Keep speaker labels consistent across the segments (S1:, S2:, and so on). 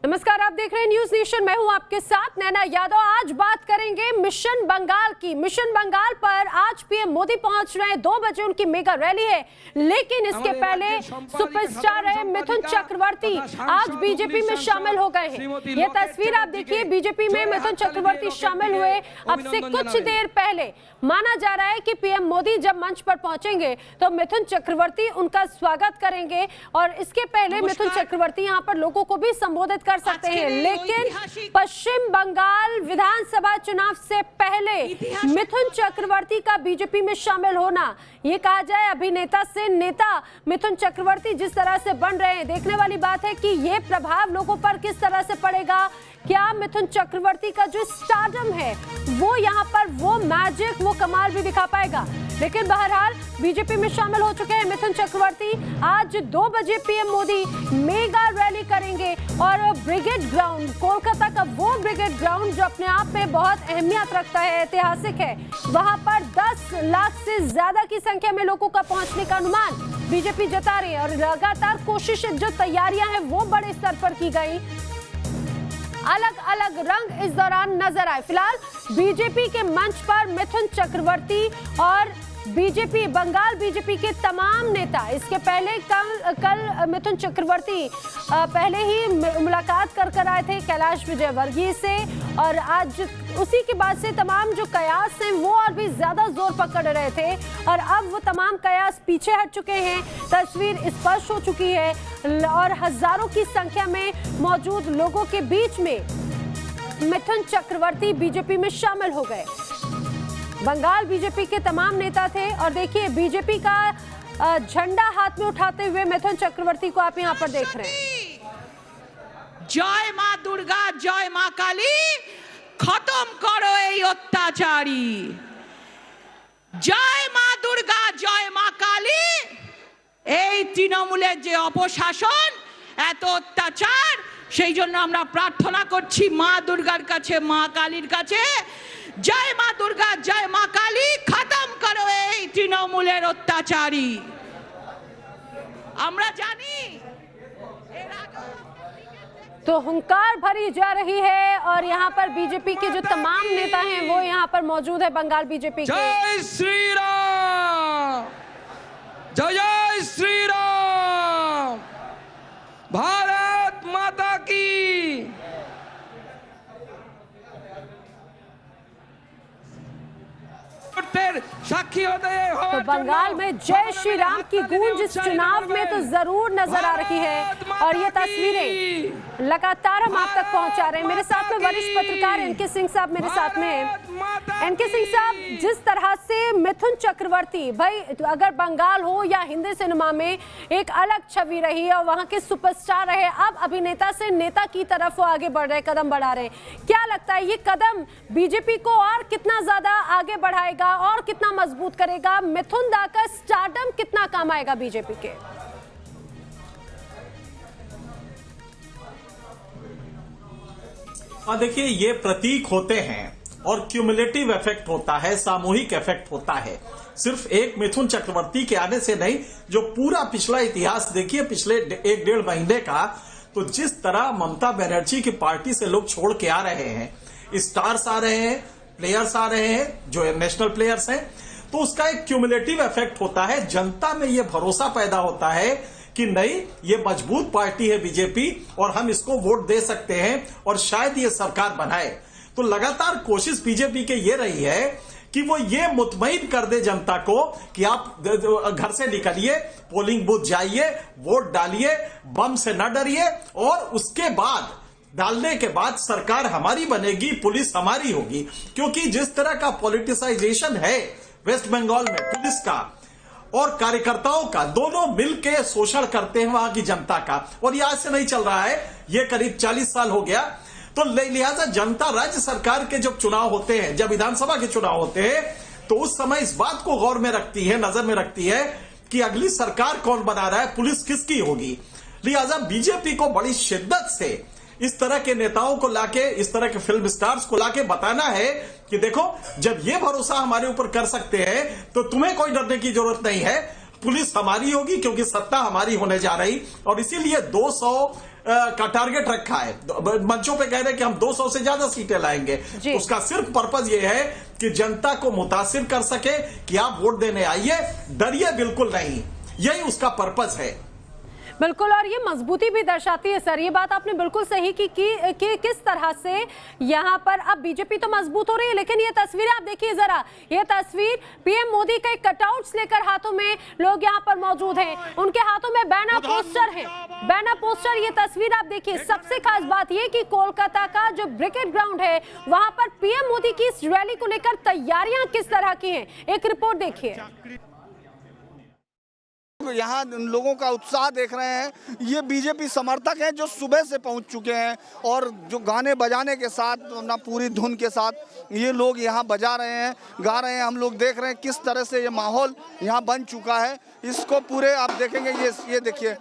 S1: नमस्कार, आप देख रहे हैं न्यूज नेशन। मैं हूं आपके साथ नैना यादव। आज बात करेंगे मिशन बंगाल की। मिशन बंगाल पर आज पीएम मोदी पहुंच रहे हैं। 2 बजे उनकी मेगा रैली है, लेकिन इसके पहले सुपरस्टार रहे मिथुन चक्रवर्ती आज बीजेपी में शामिल हो गए हैं। ये तस्वीर आप देखिए, बीजेपी में मिथुन चक्रवर्ती शामिल हुए अब से कुछ देर पहले। माना जा रहा है कि पीएम मोदी जब मंच पर पहुंचेंगे तो मिथुन चक्रवर्ती उनका स्वागत करेंगे और इसके पहले मिथुन चक्रवर्ती यहां पर लोगों को भी संबोधित कर सकते हैं। लेकिन पश्चिम बंगाल विधानसभा चुनाव से पहले मिथुन चक्रवर्ती का बीजेपी में शामिल होना, ये कहा जाए अभिनेता से नेता मिथुन चक्रवर्ती जिस तरह से बन रहे हैं, देखने वाली बात है कि ये प्रभाव लोगों पर किस तरह से पड़ेगा। क्या मिथुन चक्रवर्ती का जो स्टारडम है वो यहाँ पर वो मैजिक, वो कमाल भी दिखा पाएगा। लेकिन बहरहाल बीजेपी में शामिल हो चुके हैं मिथुन चक्रवर्ती। आज 2 बजे पीएम मोदी मेगा रैली करेंगे और ब्रिगेड ग्राउंड, कोलकाता का वो ब्रिगेड ग्राउंड जो अपने आप में बहुत अहमियत रखता है, ऐतिहासिक है, वहां पर 10 लाख से ज्यादा की संख्या में लोगों का पहुंचने का अनुमान बीजेपी जता रही है और लगातार कोशिशें, जो तैयारियां हैं वो बड़े स्तर पर की गई। अलग अलग रंग इस दौरान नजर आए। फिलहाल बीजेपी के मंच पर मिथुन चक्रवर्ती और बीजेपी, बंगाल बीजेपी के तमाम नेता, इसके पहले कल मिथुन चक्रवर्ती पहले ही मुलाकात कर आए थे कैलाश विजयवर्गीय से और आज उसी के बाद से तमाम जो कयास हैं वो और भी ज्यादा जोर पकड़ रहे थे और अब वो तमाम कयास पीछे हट चुके हैं। तस्वीर स्पष्ट हो चुकी है और हजारों की संख्या में मौजूद लोगों के बीच में मिथुन चक्रवर्ती बीजेपी में शामिल हो गए। बंगाल बीजेपी के तमाम नेता थे और देखिए बीजेपी का झंडा हाथ में उठाते हुए मिथुन चक्रवर्ती को आप यहाँ पर देख रहे हैं।
S2: जय मां दुर्गा, जय मां काली, खत्म करो এই অত্যাচারী। জয় মা দুর্গা, জয় মা কালী, এই তৃণমূলের যে অপশাসন, এত অত্যাচার, সেই জন্য আমরা প্রার্থনা করছি মা দুর্গার কাছে, মা কালীর কাছে, জয় মা দুর্গা, জয় মা কালী, খতম করো এই তৃণমূলের অত্যাচারী। আমরা জানি
S1: तो हुंकार भरी जा रही है और यहाँ पर बीजेपी के जो तमाम नेता हैं वो यहाँ पर मौजूद है। बंगाल बीजेपी के
S3: जय श्री राम, जय श्री राम, भारत माता की। साक्षी होते हैं
S1: तो बंगाल में जय श्री राम की गूंज इस चुनाव में तो जरूर नजर आ रही है और ये तस्वीरें लगातार हम आप तक पहुंचा रहे हैं। मेरे साथ में वरिष्ठ पत्रकार एनके सिंह साहब मेरे साथ में हैं। एनके सिंह साहब, जिस तरह से मिथुन चक्रवर्ती, भाई अगर बंगाल हो या हिंदी सिनेमा में एक अलग छवि रही है और वहां के सुपरस्टार रहे, अब अभिनेता से नेता की तरफ वो आगे बढ़ रहे, कदम बढ़ा रहे, क्या लगता है ये कदम बीजेपी को और कितना ज्यादा आगे बढ़ाएगा और कितना मजबूत करेगा? मिथुन दा का स्टारडम कितना काम आएगा बीजेपी के?
S4: देखिए, ये प्रतीक होते हैं और क्यूमुलेटिव इफेक्ट होता है, सामूहिक इफेक्ट होता है। सिर्फ एक मिथुन चक्रवर्ती के आने से नहीं, जो पूरा पिछला इतिहास देखिए पिछले 1-1.5 महीने का, तो जिस तरह ममता बनर्जी की पार्टी से लोग छोड़ के आ रहे हैं, स्टार्स आ रहे हैं, प्लेयर्स आ रहे हैं जो नेशनल प्लेयर्स हैं, तो उसका एक क्यूमुलेटिव इफेक्ट होता है। जनता में ये भरोसा पैदा होता है कि नहीं, ये मजबूत पार्टी है बीजेपी और हम इसको वोट दे सकते हैं और शायद ये सरकार बनाए। तो लगातार कोशिश बीजेपी के ये रही है कि वो ये मुतमईन कर दे जनता को कि आप घर से निकलिए, पोलिंग बूथ जाइए, वोट डालिए, बम से न डरिए और उसके बाद डालने के बाद सरकार हमारी बनेगी, पुलिस हमारी होगी। क्योंकि जिस तरह का पॉलिटिसाइजेशन है वेस्ट बंगाल में, पुलिस का और कार्यकर्ताओं का, दोनों मिलकर शोषण करते हैं वहां की जनता का, और ये आज से नहीं चल रहा है, ये करीब 40 साल हो गया। तो लिहाजा जनता, राज्य सरकार के जब चुनाव होते हैं, जब विधानसभा के चुनाव होते हैं, तो उस समय इस बात को गौर में रखती है, नजर में रखती है कि अगली सरकार कौन बना रहा है, पुलिस किसकी होगी। लिहाजा बीजेपी को बड़ी शिद्दत से इस तरह के नेताओं को लाके, इस तरह के फिल्म स्टार्स को लाके बताना है कि देखो, जब ये भरोसा हमारे ऊपर कर सकते हैं तो तुम्हें कोई डरने की जरूरत नहीं है, पुलिस हमारी होगी क्योंकि सत्ता हमारी होने जा रही। और इसीलिए 200 का टारगेट रखा है, मंचों पे कह रहे हैं कि हम 200 से ज्यादा सीटें लाएंगे। उसका सिर्फ पर्पज ये है कि जनता को मुतासिर कर सके कि आप वोट देने आइए, डरिए बिल्कुल नहीं, यही उसका पर्पज है।
S1: बिल्कुल, और ये मजबूती भी दर्शाती है सर। ये बात आपने बिल्कुल सही की कि किस तरह से यहाँ पर अब बीजेपी तो मजबूत हो रही है, लेकिन ये तस्वीर आप देखिए जरा, ये तस्वीर पीएम मोदी के कटआउट्स लेकर हाथों में लोग यहाँ पर मौजूद हैं, उनके हाथों में बैनर पोस्टर है, बैनर पोस्टर। ये तस्वीर आप देखिए। सबसे खास बात ये कि कोलकाता का जो ब्रिगेड ग्राउंड है, वहां पर पीएम मोदी की इस रैली को लेकर तैयारियां किस तरह की हैं, एक रिपोर्ट देखिए।
S5: यहाँ लोगों का उत्साह देख रहे हैं। ये बीजेपी समर्थक हैं जो सुबह से पहुंच चुके हैं और जो गाने बजाने के साथ, अपना पूरी धुन के साथ ये लोग यहाँ बजा रहे हैं, गा रहे हैं। हम लोग देख रहे हैं किस तरह से ये माहौल यहाँ बन चुका है। इसको पूरे आप देखेंगे, ये देखिए,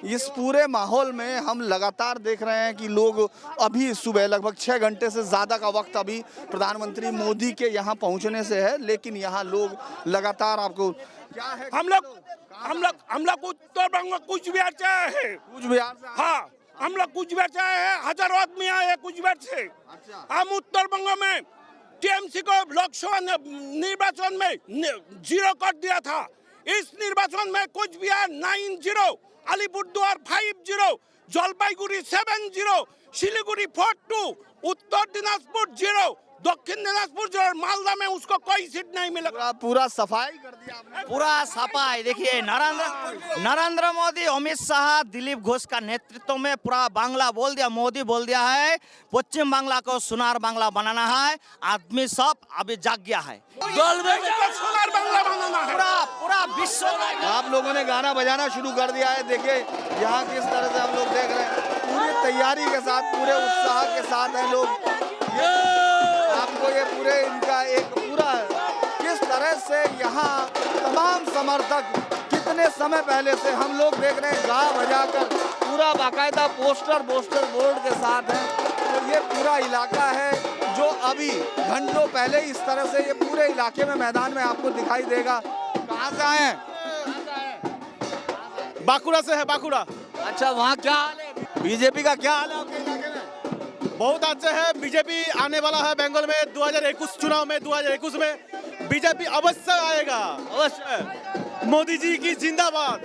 S5: इस पूरे माहौल में हम लगातार देख रहे हैं कि लोग अभी सुबह लगभग 6 घंटे से ज़्यादा का वक्त अभी प्रधानमंत्री मोदी के यहाँ पहुँचने से है, लेकिन यहाँ लोग लगातार आपको क्या है,
S6: हम लोग उत्तर बंग कुछ बिहार से है,
S5: कुछ बिहार से,
S6: हाँ हम लोग कुछ बिहार से है, हजारों आदमी आए हैं कुछ बिहार से। हम उत्तर बंग में टीएमसी को लोकसभा निर्वाचन में 0 कर दिया था। इस निर्वाचन में कुछ बिहार 9-0, अलीपुरद्वार 5-0, जलपाईगुड़ी 7-0, सिलीगुड़ी 4-2, उत्तर दिनाजपुर 0, दक्षिण दिनाजपुर जो मालदा में उसको कोई सीट नहीं मिला।
S5: पूरा सफाई कर दिया आपने।
S7: पूरा सफाई देखिए, नरेंद्र मोदी, अमित शाह, दिलीप घोष का नेतृत्व में पूरा बांग्ला बोल दिया, मोदी बोल दिया है पश्चिम बांग्ला को सुनार बांग्ला बनाना है। आदमी सब अभी जाग गया है,
S6: सुनार बांग्ला बनाना है।
S7: पूरा विश्व।
S5: आप लोगों ने गाना बजाना शुरू कर दिया है। देखिए यहाँ किस तरह से हम लोग देख रहे हैं, पूरी तैयारी के साथ, पूरे उत्साह के साथ है लोग। आपको ये पूरे इनका एक पूरा किस तरह से यहाँ तमाम समर्थक कितने समय पहले से हम लोग देख रहे हैं गा बजा कर, पूरा बाकायदा पोस्टर बोर्ड के साथ है। तो ये पूरा इलाका है जो अभी घंटों पहले इस तरह से ये पूरे इलाके में मैदान में आपको दिखाई देगा। कहाँ से आए हैं?
S8: बांकुड़ा से है, बांकुड़ा।
S5: अच्छा, वहाँ क्या हाल है? बीजेपी का क्या हाल है आपके इलाके में?
S8: बहुत अच्छे है। बीजेपी आने वाला है बंगाल में 2021 चुनाव में, 2021 में बीजेपी अवश्य आएगा, अवश्य। मोदी जी की जिंदाबाद,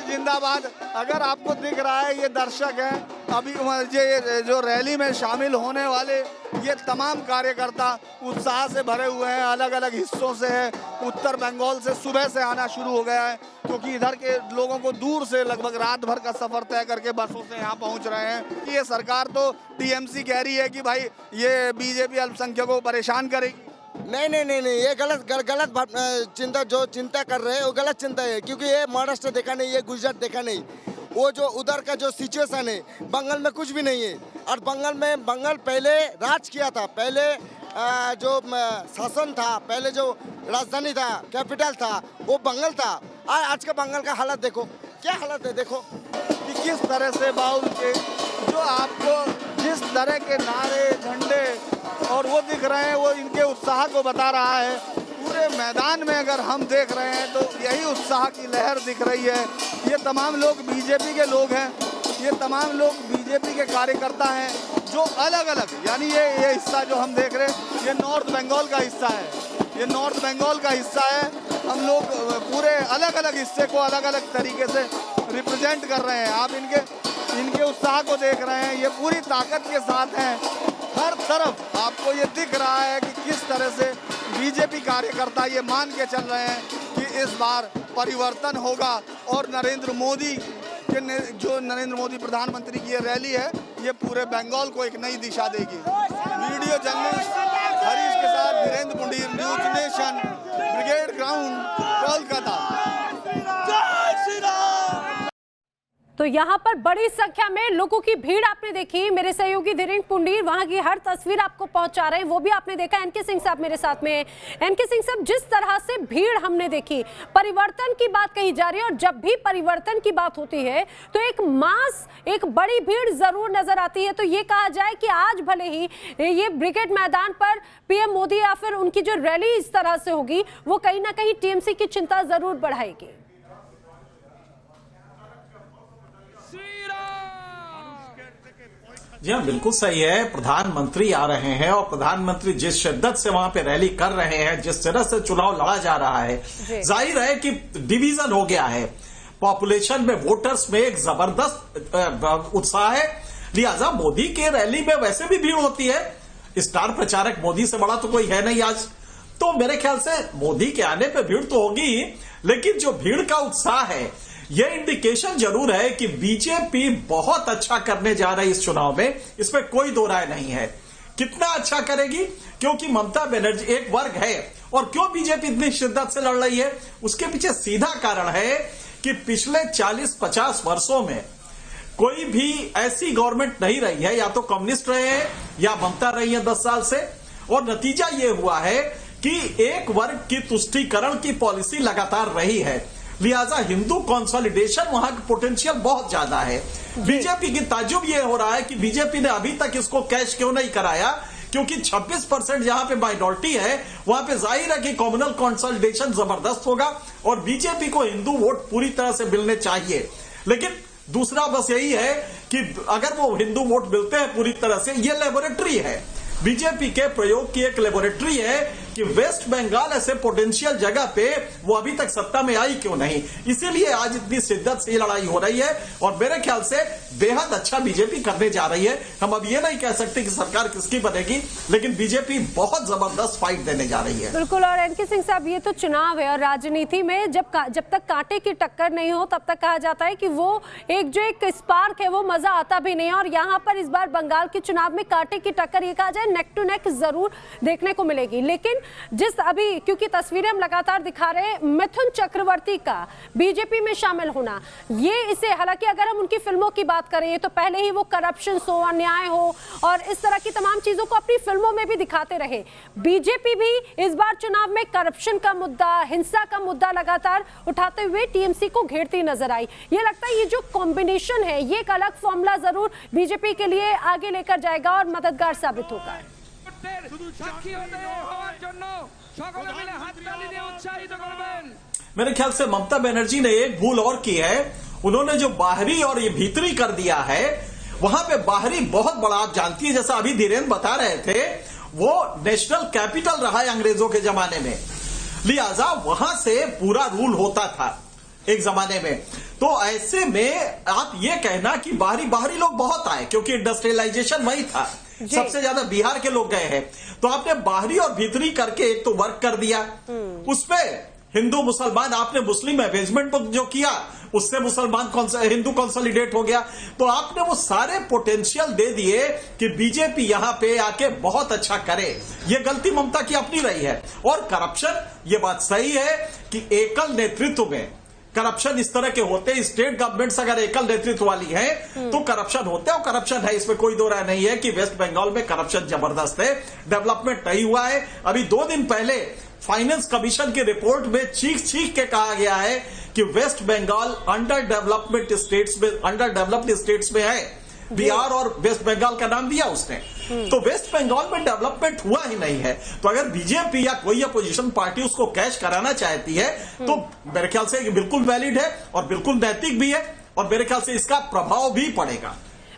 S5: जिंदाबाद। अगर आपको दिख रहा है ये दर्शक हैं, अभी ये जो रैली में शामिल होने वाले ये तमाम कार्यकर्ता उत्साह से भरे हुए हैं, अलग अलग हिस्सों से है। उत्तर बंगाल से सुबह से आना शुरू हो गया है, क्योंकि इधर के लोगों को दूर से लगभग रात भर का सफर तय करके बसों से यहाँ पहुँच रहे हैं। ये सरकार तो टीएमसी कह रही है कि भाई ये बीजेपी अल्पसंख्यकों को परेशान करेगी।
S9: नहीं, ये गलत चिंता, जो चिंता कर रहे हैं वो गलत चिंता है, क्योंकि ये महाराष्ट्र देखा नहीं, ये गुजरात देखा नहीं। वो जो उधर का जो सिचुएशन है, बंगाल में कुछ भी नहीं है। और बंगाल पहले राज किया था, पहले जो शासन था, पहले जो राजधानी था, कैपिटल था, वो बंगाल था। आज का बंगाल का हालत देखो, क्या हालत है, देखो
S5: कि किस तरह से बाउल के जो आपको जिस तरह के नारे, झंडे और वो दिख रहे हैं, वो इनके उत्साह को बता रहा है। पूरे मैदान में अगर हम देख रहे हैं तो यही उत्साह की लहर दिख रही है। ये तमाम लोग बीजेपी के लोग हैं, ये तमाम लोग बीजेपी के कार्यकर्ता हैं, जो अलग अलग, यानी ये हिस्सा जो हम देख रहे हैं ये नॉर्थ बंगाल का हिस्सा है, ये नॉर्थ बंगाल का हिस्सा है। हम लोग पूरे अलग अलग हिस्से को अलग अलग तरीके से रिप्रेजेंट कर रहे हैं। आप इनके उत्साह को देख रहे हैं, ये पूरी ताकत के साथ हैं। हर तरफ आपको ये दिख रहा है कि किस तरह से बीजेपी कार्यकर्ता ये मान के चल रहे हैं कि इस बार परिवर्तन होगा और नरेंद्र मोदी प्रधानमंत्री की ये रैली है, ये पूरे बंगाल को एक नई दिशा देगी। वीडियो जर्नलिस्ट हरीश के साथ Dhirendra Pundir, news nation, brigade ground, Kolkata.
S1: तो यहाँ पर बड़ी संख्या में लोगों की भीड़ आपने देखी। मेरे सहयोगी धीरेन्द्र पुंडीर वहां की हर तस्वीर आपको पहुंचा रहे हैं, वो भी आपने देखा। एनके सिंह साहब मेरे साथ में। एनके सिंह साहब, जिस तरह से भीड़ हमने देखी, परिवर्तन की बात कही जा रही है, और जब भी परिवर्तन की बात होती है तो एक मास, एक बड़ी भीड़ जरूर नजर आती है। तो ये कहा जाए कि आज भले ही ये ब्रिगेड मैदान पर पीएम मोदी या फिर उनकी जो रैली इस तरह से होगी, वो कहीं ना कहीं टीएमसी की चिंता जरूर बढ़ाएगी।
S4: जी हाँ, बिल्कुल सही है। प्रधानमंत्री आ रहे हैं और प्रधानमंत्री जिस शिद्दत से वहां पे रैली कर रहे हैं, जिस तरह से चुनाव लड़ा जा रहा है, जाहिर है कि डिवीजन हो गया है। पॉपुलेशन में, वोटर्स में एक जबरदस्त उत्साह है। लिहाजा मोदी के रैली में वैसे भी भीड़ होती है। स्टार प्रचारक मोदी से बड़ा तो कोई है नहीं आज। तो मेरे ख्याल से मोदी के आने पे भीड़ तो होगी ही, लेकिन जो भीड़ का उत्साह है, यह इंडिकेशन जरूर है कि बीजेपी बहुत अच्छा करने जा रही है इस चुनाव में। इसमें कोई दो राय नहीं है। कितना अच्छा करेगी, क्योंकि ममता बनर्जी एक वर्ग है। और क्यों बीजेपी इतनी शिद्दत से लड़ रही है, उसके पीछे सीधा कारण है कि पिछले 40-50 वर्षों में कोई भी ऐसी गवर्नमेंट नहीं रही है, या तो कम्युनिस्ट रहे हैं या ममता रही है 10 साल से। और नतीजा यह हुआ है कि एक वर्ग की तुष्टीकरण की पॉलिसी लगातार रही है। लिहाजा हिंदू कंसोलिडेशन वहां की पोटेंशियल बहुत ज्यादा है। बीजेपी की ताज्जुब यह हो रहा है कि बीजेपी ने अभी तक इसको कैश क्यों नहीं कराया, क्योंकि 26% जहां पे माइनॉरिटी है, वहां पे जाहिर है कि कम्युनल कंसोलिडेशन जबरदस्त होगा और बीजेपी को हिंदू वोट पूरी तरह से मिलने चाहिए। लेकिन दूसरा बस यही है कि अगर वो हिंदू वोट मिलते हैं पूरी तरह से, ये लेबोरेटरी है। बीजेपी के प्रयोग की एक लेबोरेटरी है कि वेस्ट बंगाल ऐसे पोटेंशियल जगह पे वो अभी तक सत्ता में आई क्यों नहीं। इसीलिए आज इतनी शिद्दत से लड़ाई हो रही है और मेरे ख्याल से बेहद अच्छा बीजेपी करने जा रही है। हम अब ये नहीं कह सकते कि सरकार किसकी बनेगी, लेकिन बीजेपी बहुत जबरदस्त फाइट देने जा रही है।
S1: बिल्कुल। और एनके सिंह साहब, ये तो चुनाव है और राजनीति में जब तक कांटे की टक्कर नहीं हो तब तक कहा जाता है कि वो एक स्पार्क है, वो मजा आता भी नहीं है। और यहाँ पर इस बार बंगाल के चुनाव में कांटे की टक्कर, ये कहा जाए नेक टू नेक जरूर देखने को मिलेगी। लेकिन जिस अभी, क्योंकि तस्वीरें हम लगातार दिखा रहे हैं, मिथुन चक्रवर्ती का बीजेपी में शामिल होना, ये इसे, हालांकि अगर हम उनकी फिल्मों की बात करें तो पहले ही वो करप्शन हो, अन्याय हो और इस तरह की तमाम चीजों को अपनी फिल्मों में भी दिखाते रहे। बीजेपी भी इस बार चुनाव में करप्शन का मुद्दा, हिंसा का मुद्दा लगातार उठाते हुए टीएमसी को घेरती नजर आई। ये लगता है ये जो कॉम्बिनेशन है, ये एक अलग फॉर्मूला जरूर बीजेपी के लिए आगे लेकर जाएगा और मददगार साबित होगा।
S4: मेरे ख्याल से ममता बनर्जी ने एक भूल और की है। उन्होंने जो बाहरी और ये भीतरी कर दिया है, वहां पे बाहरी बहुत बड़ा, आप जानती है, जैसा अभी धीरेन्द्र बता रहे थे, वो नेशनल कैपिटल रहा है अंग्रेजों के जमाने में। लिहाजा वहां से पूरा रूल होता था एक जमाने में। तो ऐसे में आप ये कहना कि बाहरी लोग बहुत आए, क्योंकि इंडस्ट्रियलाइजेशन वही था, सबसे ज्यादा बिहार के लोग गए हैं। तो आपने बाहरी और भीतरी करके एक तो वर्क कर दिया, उसमें हिंदू मुसलमान, आपने मुस्लिम एवेजमेंट जो किया उससे मुसलमान हिंदू कंसोलिडेट हो गया। तो आपने वो सारे पोटेंशियल दे दिए कि बीजेपी यहां पे आके बहुत अच्छा करे। ये गलती ममता की अपनी रही है। और करप्शन, ये बात सही है कि एकल नेतृत्व में करप्शन इस तरह के होते हैं। स्टेट गवर्नमेंट्स अगर एकल नेतृत्व वाली है तो करप्शन होते हैं, और करप्शन है, इसमें कोई दो राय नहीं है कि वेस्ट बंगाल में करप्शन जबरदस्त है। डेवलपमेंट नहीं हुआ है। अभी 2 दिन पहले फाइनेंस कमीशन की रिपोर्ट में चीख के कहा गया है कि West Bengal underdeveloped states में है। बिहार और वेस्ट बंगाल का नाम दिया उसने। तो वेस्ट बंगाल में डेवलपमेंट हुआ ही नहीं है। तो अगर बीजेपी या कोई अपोजिशन पार्टी उसको कैश कराना चाहती है तो मेरे ख्याल से बिल्कुल वैलिड है और बिल्कुल नैतिक भी है, और मेरे ख्याल से इसका प्रभाव भी पड़ेगा।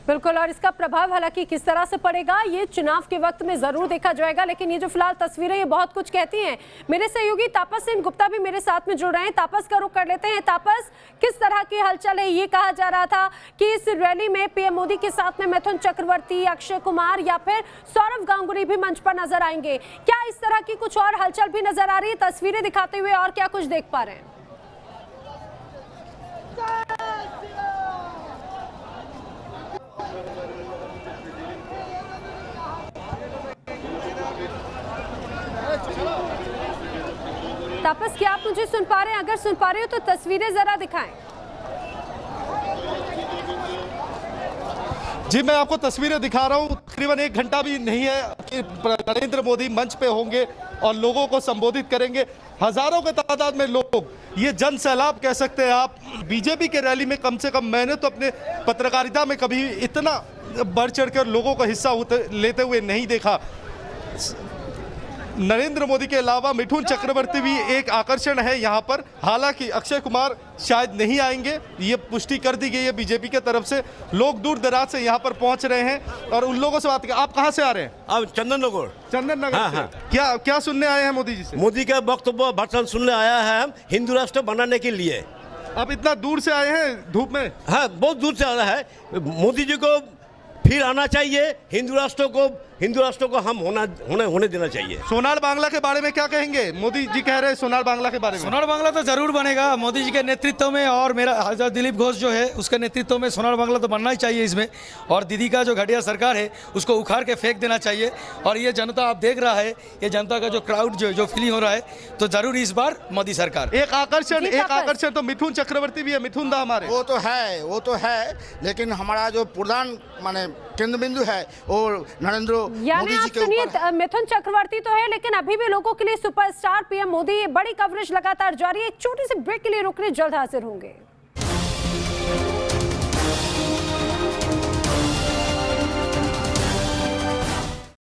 S1: बिल्कुल। और इसका प्रभाव हालांकि किस तरह से पड़ेगा ये चुनाव के वक्त में जरूर देखा जाएगा। लेकिन ये जो फिलहाल तस्वीरें, ये बहुत कुछ कहती हैं। मेरे सहयोगी तापस सेन गुप्ता भी मेरे साथ में जुड़ रहे हैं। तापस का रुख कर लेते हैं। तापस, किस तरह की हलचल है? ये कहा जा रहा था कि इस रैली में पीएम मोदी के साथ में मिथुन चक्रवर्ती, अक्षय कुमार या फिर सौरव गांगुली भी मंच पर नजर आएंगे। क्या इस तरह की कुछ और हलचल भी नजर आ रही है तस्वीरें दिखाते हुए, और क्या कुछ देख पा रहे हैं? तापस, क्या आप मुझे सुन पा रहे हैं? अगर सुन पा रहे हो तो तस्वीरें जरा दिखाएं।
S8: जी, मैं आपको तस्वीरें दिखा रहा हूँ। तकरीबन 1 घंटा भी नहीं है कि नरेंद्र मोदी मंच पे होंगे और लोगों को संबोधित करेंगे। हजारों के तादाद में लोग, ये जन सैलाब कह सकते हैं आप। बीजेपी के रैली में कम से कम मैंने तो अपने पत्रकारिता में कभी इतना बढ़ चढ़ कर लोगों का हिस्सा लेते हुए नहीं देखा। नरेंद्र मोदी के अलावा मिथुन चक्रवर्ती भी एक आकर्षण है यहाँ पर। हालांकि अक्षय कुमार शायद नहीं आएंगे, ये पुष्टि कर दी गई है बीजेपी के तरफ से। लोग दूर दराज से यहाँ पर पहुंच रहे हैं और उन लोगों से बात आप कहाँ से आ रहे हैं?
S10: अब चंदन नगर।
S8: चंदन नगर
S10: हाँ,
S8: से।
S10: हाँ।
S8: क्या सुनने आए हैं मोदी जी से?
S10: मोदी का वक्तव्य भाषण सुनने आया है हिंदू राष्ट्र बनाने के लिए।
S8: आप इतना दूर से आए हैं धूप में?
S10: हाँ, बहुत दूर से आ रहा है। मोदी जी को फिर आना चाहिए, हिंदू राष्ट्र को हम होने देना चाहिए।
S8: सोनार बांग्ला के बारे में क्या कहेंगे? मोदी जी कह रहे हैं सोनार बांग्ला के बारे में।
S3: सोनार बांग्ला तो जरूर बनेगा मोदी जी के नेतृत्व में, और मेरा दिलीप घोष जो है उसके नेतृत्व में सोनार बांग्ला तो बनना ही चाहिए इसमें। और दीदी का जो घटिया सरकार है उसको उखाड़ के फेंक देना चाहिए। और ये जनता आप देख रहा है, ये जनता का जो क्राउड जो फीलिंग हो रहा है, तो जरूर इस बार मोदी सरकार।
S8: एक आकर्षण तो मिथुन चक्रवर्ती भी है। मिथुन दा हमारे
S5: वो तो है, लेकिन हमारा जो प्रधान माने केंद्र बिंदु है वो नरेंद्र मोदी जी के ऊपर।
S1: मिथुन चक्रवर्ती तो है, लेकिन अभी भी लोगों के लिए सुपरस्टार पीएम मोदी, बड़ी कवरेज लगातार जारी है। एक छोटी सी ब्रेक के लिए रुक रही, जल्द हाजिर होंगे।